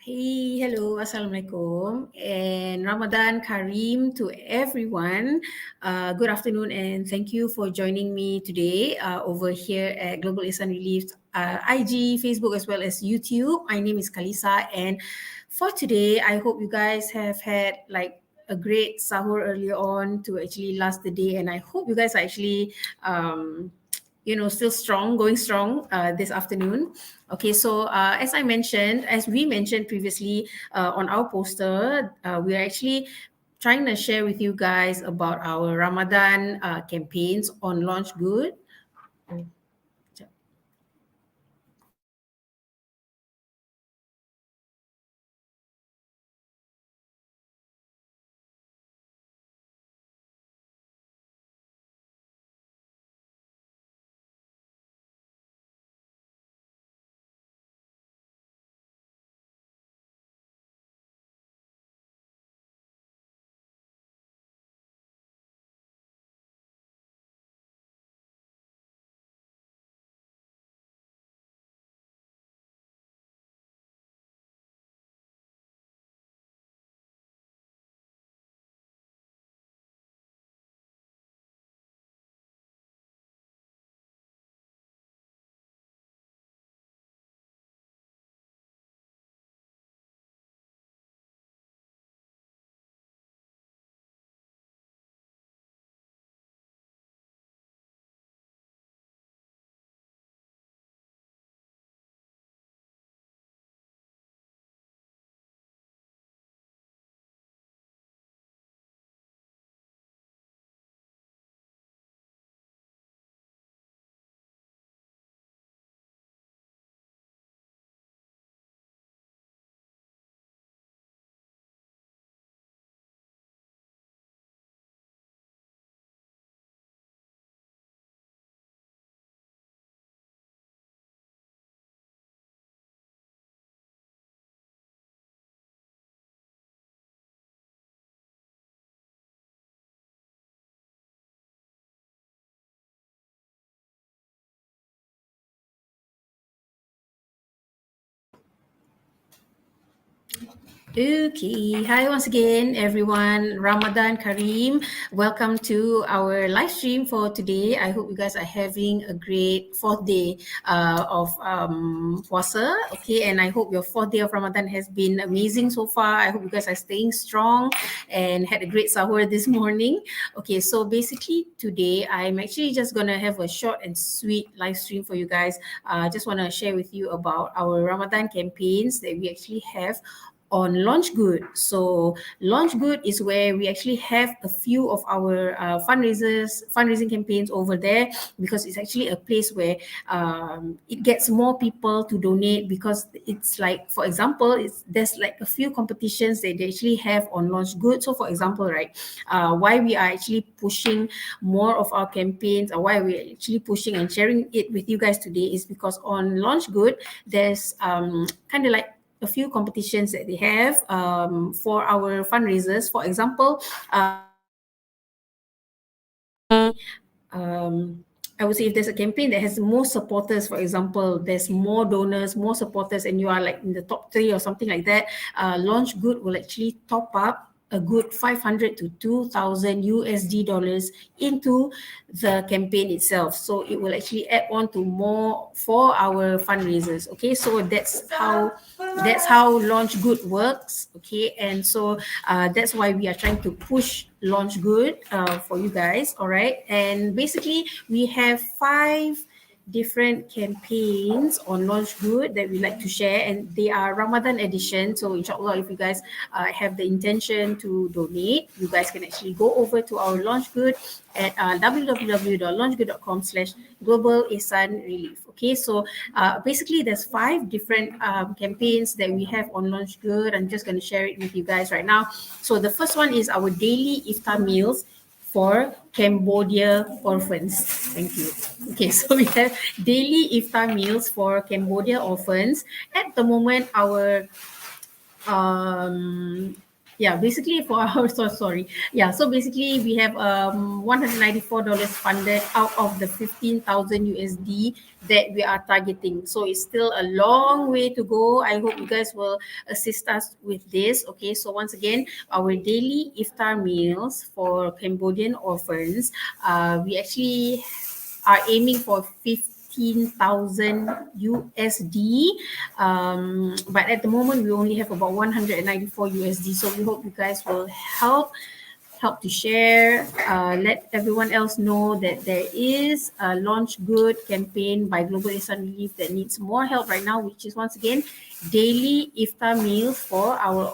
Hey, hello, Assalamualaikum, and Ramadan Kareem to everyone. Good afternoon, and thank you for joining me today over here at Global Ihsan Relief IG, Facebook, as well as YouTube. My name is Kalisa, and for today, I hope you guys have had like a great sahur earlier on to actually last the day, and I hope you guys are actually still strong, going strong this afternoon. Okay, so as we mentioned previously on our poster, we are actually trying to share with you guys about our Ramadan campaigns on Launch Good. Oh, sekejap. Okay, hi once again, everyone. Ramadan Kareem. Welcome to our live stream for today. I hope you guys are having a great fourth day of puasa. Okay, and I hope your fourth day of Ramadan has been amazing so far. I hope you guys are staying strong and had a great sahur this morning. Okay, so basically today I'm actually just gonna have a short and sweet live stream for you guys. I just want to share with you about our Ramadan campaigns that we actually have on Launch Good. So Launch Good is where we actually have a few of our fundraising campaigns over there, because it's actually a place where it gets more people to donate, because it's like, for example, there's like a few competitions that they actually have on Launch Good. So for example, right, why we are actually pushing more of our campaigns, or why we're actually pushing and sharing it with you guys today, is because on Launch Good, there's kind of like a few competitions that they have for our fundraisers. For example, um, I would say if there's a campaign that has more supporters, for example, there's more donors, more supporters, and you are like in the top three or something like that, Launch Good will actually top up a good 500 to 2,000 USD dollars into the campaign itself. So it will actually add on to more for our fundraisers. Okay, so that's how Launch Good works. Okay, and so that's why we are trying to push Launch Good for you guys. All right, and basically we have 5 different campaigns on Launch Good that we like to share, and they are Ramadan edition. So inshallah, if you guys have the intention to donate, you guys can actually go over to our Launch Good at www.launchgood.com/global ihsan relief. Okay, so basically there's 5 different campaigns that we have on Launch Good. I'm just going to share it with you guys right now. So the first one is our daily iftar meals for Cambodia orphans. Thank you. Okay, so we have daily iftar meals for Cambodia orphans. At the moment, our um, Yeah, basically for our so sorry. Yeah, so basically we have $194 funded out of the 15,000 USD that we are targeting. So it's still a long way to go. I hope you guys will assist us with this. Okay, so once again, our daily iftar meals for Cambodian orphans, we actually are aiming for 15,000 USD. But at the moment, we only have about 194 USD. So we hope you guys will help to share, let everyone else know that there is a Launch Good campaign by Global Islam Relief that needs more help right now, which is once again daily iftar meals for our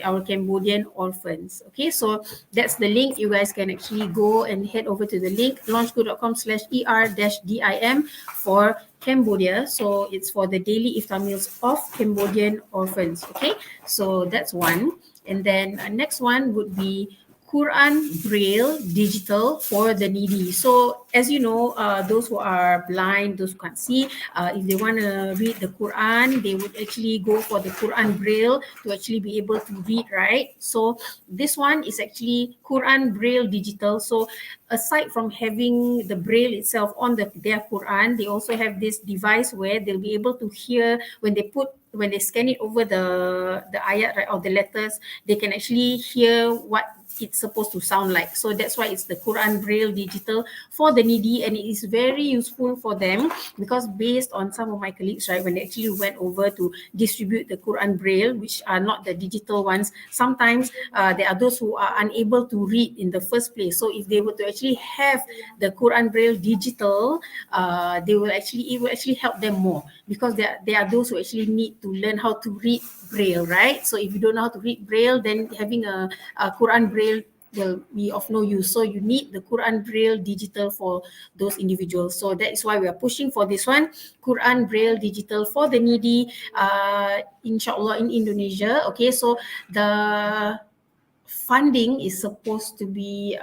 our Cambodian orphans. Okay, so that's the link. You guys can actually go and head over to the link launchgood.com/er-dim for Cambodia. So it's for the daily iftar meals of Cambodian orphans. Okay, so that's one. And then next one would be Quran Braille Digital for the needy. So as you know, those who are blind, those who can't see, if they want to read the Quran, they would actually go for the Quran Braille to actually be able to read, right? So this one is actually Quran Braille Digital. So aside from having the Braille itself on their Quran, they also have this device where they'll be able to hear when they scan it over the ayat, right, or the letters, they can actually hear what it's supposed to sound like. So that's why it's the Quran Braille Digital for the needy, and it is very useful for them because based on some of my colleagues, right, when they actually went over to distribute the Quran Braille, which are not the digital ones, sometimes there are those who are unable to read in the first place. So if they were to actually have the Quran Braille Digital, it will actually help them more because there are those who actually need to learn how to read Braille, right? So if you don't know how to read Braille, then having a Quran Braille will be of no use. So you need the Quran Braille Digital for those individuals. So that is why we are pushing for this one, Quran Braille Digital for the needy, inshallah in Indonesia. Okay, so the funding is supposed to be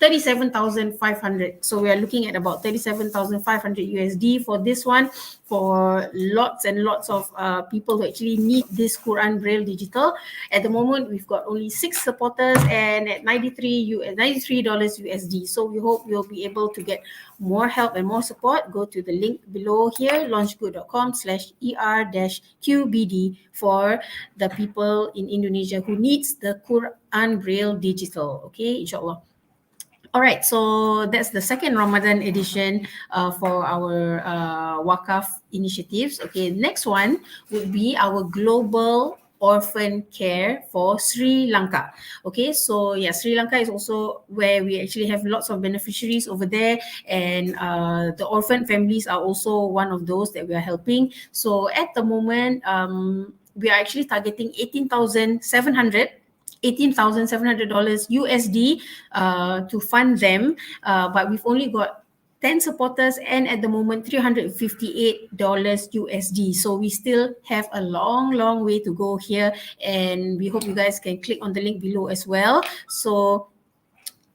37,500. So we are looking at about 37,500 USD for this one, for lots and lots of people who actually need this Quran Braille Digital. At the moment, we've got only 6 supporters and at $93 USD. So we hope you'll be able to get more help and more support. Go to the link below here, launchgood.com/er-qbd for the people in Indonesia who needs the Quran Braille Digital. Okay, inshallah. All right, so that's the second Ramadan edition for our Wakaf initiatives. Okay, next one would be our global orphan care for Sri Lanka. Okay, so yeah, Sri Lanka is also where we actually have lots of beneficiaries over there, and the orphan families are also one of those that we are helping. So at the moment, we are actually targeting $18,700 USD to fund them, but we've only got 10 supporters and at the moment $358 USD. So we still have a long way to go here, and we hope you guys can click on the link below as well. So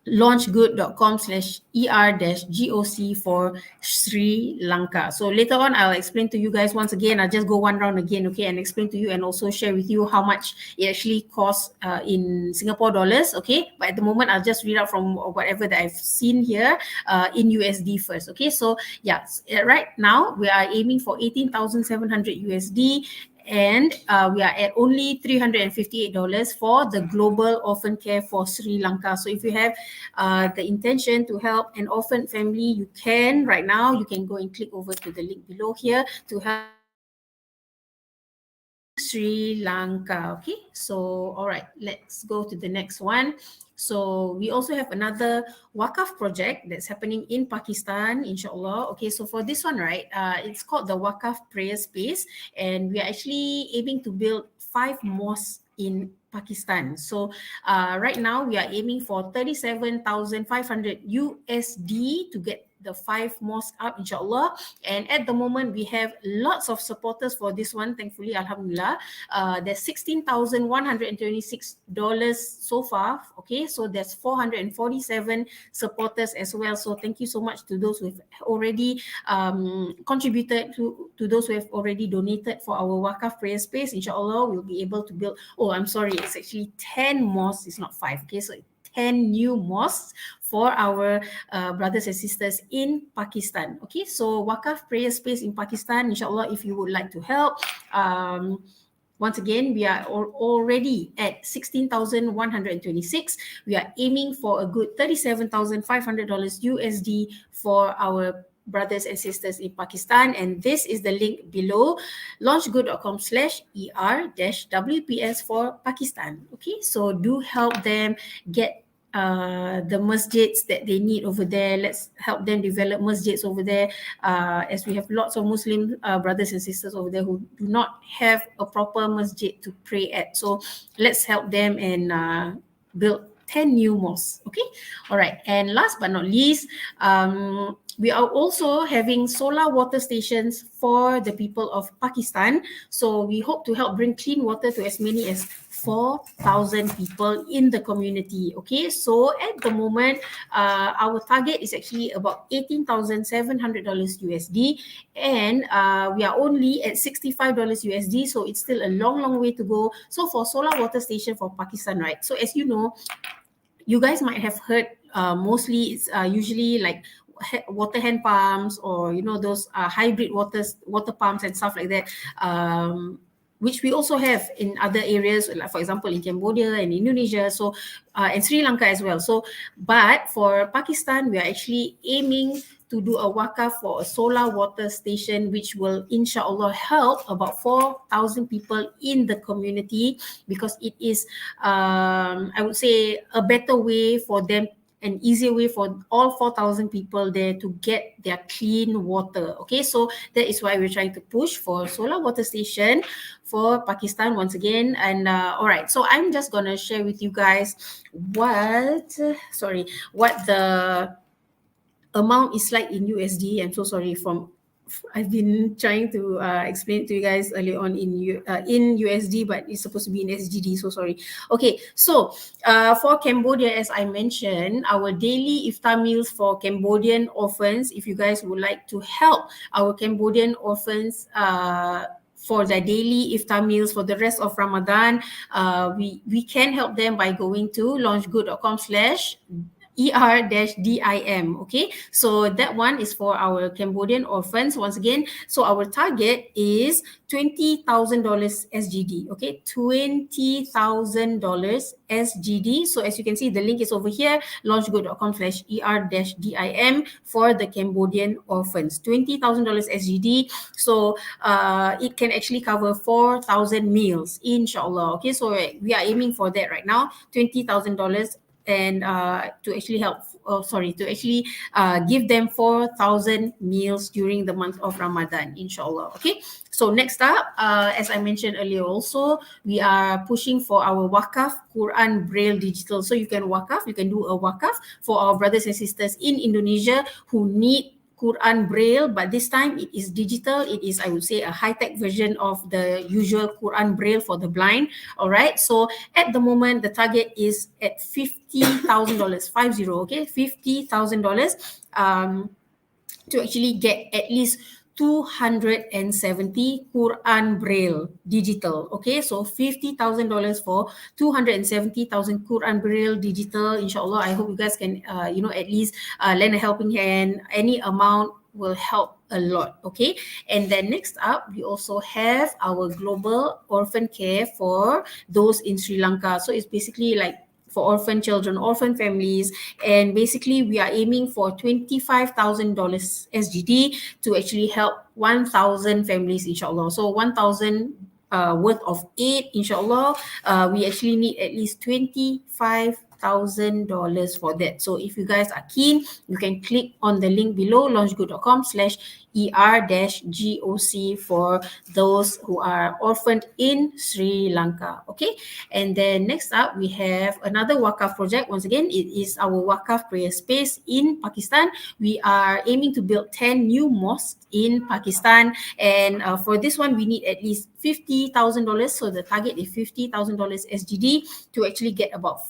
launchgood.com/er-goc for Sri Lanka. So later on, I'll explain to you guys once again. I'll just go one round again, okay, and explain to you and also share with you how much it actually costs in Singapore dollars, okay? But at the moment, I'll just read out from whatever that I've seen here in USD first, okay? So yeah, right now we are aiming for 18,700 USD, and we are at only $358 for the global orphan care for Sri Lanka. So if you have the intention to help an orphan family, you can right now, you can go and click over to the link below here to help Sri Lanka. Okay, so all right, let's go to the next one. So we also have another Wakaf project that's happening in Pakistan, inshallah. Okay, so for this one, right, it's called the Wakaf Prayer Space, and we are actually aiming to build 5 mosques in Pakistan. So right now we are aiming for 37,500 USD to get the 5 mosques up, inshallah. And at the moment, we have lots of supporters for this one, thankfully, alhamdulillah. There's $16,126 so far. Okay, so there's 447 supporters as well. So thank you so much to those who've already contributed to to those who have already donated for our Wakaf prayer space, inshallah, we'll be able to build. Oh, I'm sorry, it's actually 10 mosques, it's not 5. Okay, so 10 new mosques for our brothers and sisters in Pakistan. Okay, so Wakaf prayer space in Pakistan, inshallah, if you would like to help, once again, we are already at 16,126. We are aiming for a good $37,500 USD for our brothers and sisters in Pakistan. And this is the link below, launchgood.com/ER-WPS for Pakistan. Okay, so do help them get the masjids that they need over there. Let's help them develop masjids over there, as we have lots of Muslim brothers and sisters over there who do not have a proper masjid to pray at. So let's help them and build 10 new mosques. Okay, all right. And last but not least, we are also having solar water stations for the people of Pakistan. So we hope to help bring clean water to as many as 4,000 people in the community. Okay, so at the moment, our target is actually about $18,700 USD, and we are only at $65 USD. So it's still a long way to go. So for solar water station for Pakistan, right? So as you know, you guys might have heard, mostly it's usually like water hand pumps, or those hybrid water pumps and stuff like that, which we also have in other areas, like for example in Cambodia and Indonesia, so and Sri Lanka as well. So but for Pakistan, we are actually aiming to do a wakaf for a solar water station, which will inshallah help about 4,000 people in the community, because it is, I would say, a better way for them, an easier way for all 4,000 people there to get their clean water. Okay, so that is why we're trying to push for solar water station for Pakistan once again. And all right, so I'm just gonna share with you guys what the amount is like in USD. I'm so sorry, I've been trying to explain it to you guys earlier on in USD, but it's supposed to be in SGD. So sorry. Okay, so for Cambodia, as I mentioned, our daily iftar meals for Cambodian orphans. If you guys would like to help our Cambodian orphans, for their daily iftar meals for the rest of Ramadan, we can help them by going to launchgood.com/ER-DIM. Okay, so that one is for our Cambodian orphans once again. So our target is $20,000 SGD. Okay, $20,000 SGD. So as you can see, the link is over here, launchgood.com/ER-DIM for the Cambodian orphans. $20,000 SGD. So it can actually cover 4,000 meals, inshallah. Okay, so we are aiming for that right now, $20,000, and to actually give them 4,000 meals during the month of Ramadan, inshallah. Okay, so next up, as I mentioned earlier also, we are pushing for our Wakaf Quran Braille Digital. So you can do a Wakaf for our brothers and sisters in Indonesia who need Quran Braille, but this time it is digital. It is, I would say, a high-tech version of the usual Quran Braille for the blind. All right. So at the moment, the target is at $50,000, 50, okay, $50,000, to actually get at least 270 Quran Braille digital. Okay, so $50,000 for 270,000 Quran Braille digital. Inshallah, I hope you guys can, at least lend a helping hand. Any amount will help a lot. Okay, and then next up, we also have our global orphan care for those in Sri Lanka. So it's basically like for orphan children, orphan families, and basically we are aiming for $25,000 SGD to actually help 1,000 families, inshallah. So 1,000 worth of aid, inshallah. We actually need at least $25,000 for that. So if you guys are keen, you can click on the link below, launchgood.com/ER-GOC for those who are orphaned in Sri Lanka. Okay, and then next up we have another Wakaf project. Once again, it is our Wakaf prayer space in Pakistan. We are aiming to build 10 new mosques in Pakistan, and for this one we need at least $50,000. So the target is $50,000 SGD to actually get about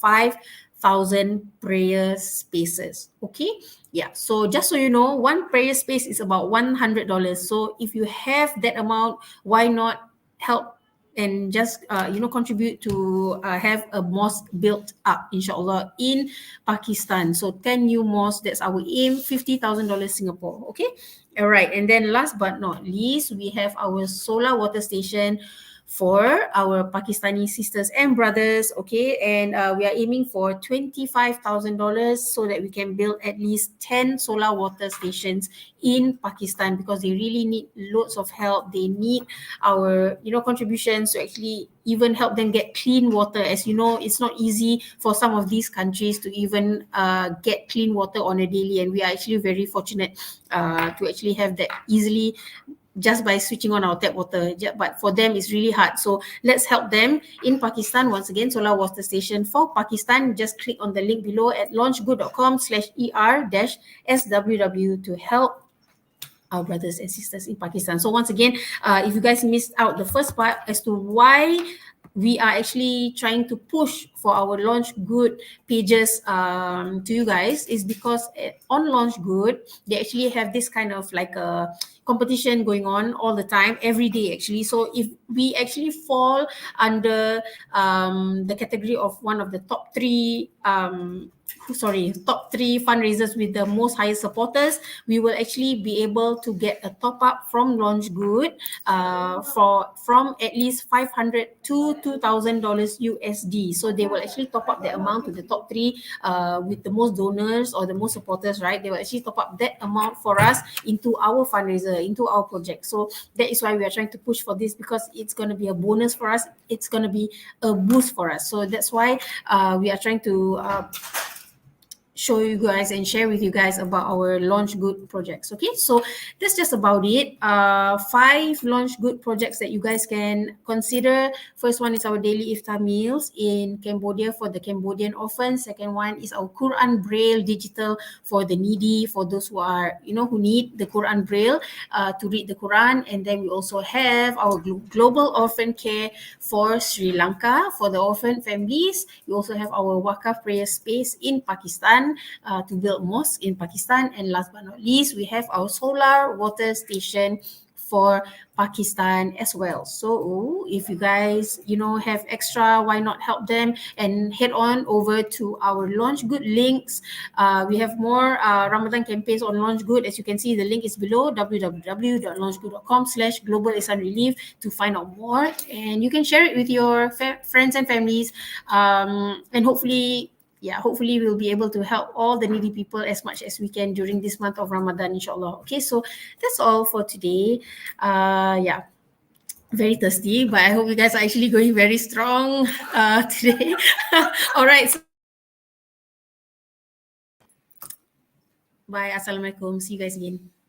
prayer spaces. Okay, yeah. So just so you know, one prayer space is about $100. So if you have that amount, why not help and just contribute to have a mosque built up, inshallah, in Pakistan. So 10 new mosques, that's our aim. $50,000 Singapore. Okay, all right. And then last but not least, we have our solar water station for our Pakistani sisters and brothers. Okay, and we are aiming for $25,000 so that we can build at least 10 solar water stations in Pakistan, because they really need loads of help. They need our contributions to actually even help them get clean water. As you know, it's not easy for some of these countries to even get clean water on a daily, and we are actually very fortunate to actually have that easily just by switching on our tap water. But for them, it's really hard. So let's help them in Pakistan. Once again, solar water station for Pakistan. Just click on the link below at launchgood.com/er-sww to help our brothers and sisters in Pakistan. So once again, if you guys missed out the first part as to why we are actually trying to push for our Launch Good pages to you guys, is because on Launch Good, they actually have this kind of like a competition going on all the time, every day actually. So if we actually fall under the category of one of the top three fundraisers with the most highest supporters, we will actually be able to get a top up from Launch Good from at least $500 to $2,000 USD. So they will actually top up the amount to the top three with the most donors or the most supporters, right? They will actually top up that amount for us into our fundraiser, into our project. So that is why we are trying to push for this, because it's going to be a bonus for us. It's going to be a boost for us. So that's why we are trying to show you guys and share with you guys about our Launch Good projects. Okay, so that's just about it. 5 Launch Good projects that you guys can consider. First one is our daily iftar meals in Cambodia for the Cambodian orphans. Second one is our Quran Braille digital for the needy, for those who are who need the Quran Braille to read the Quran. And then we also have our global orphan care for Sri Lanka for the orphan families. We also have our Wakaf prayer space in Pakistan to build mosques in Pakistan. And last but not least, we have our solar water station for Pakistan as well. So if you guys have extra, why not help them and head on over to our Launch Good links. We have more Ramadan campaigns on Launch Good. As you can see, the link is below, www.launchgood.com/global Ihsan relief, to find out more. And you can share it with your friends and families, and hopefully we'll be able to help all the needy people as much as we can during this month of Ramadan, inshallah. Okay, so that's all for today. Very thirsty, but I hope you guys are actually going very strong today. All right. So bye. Assalamualaikum. See you guys again.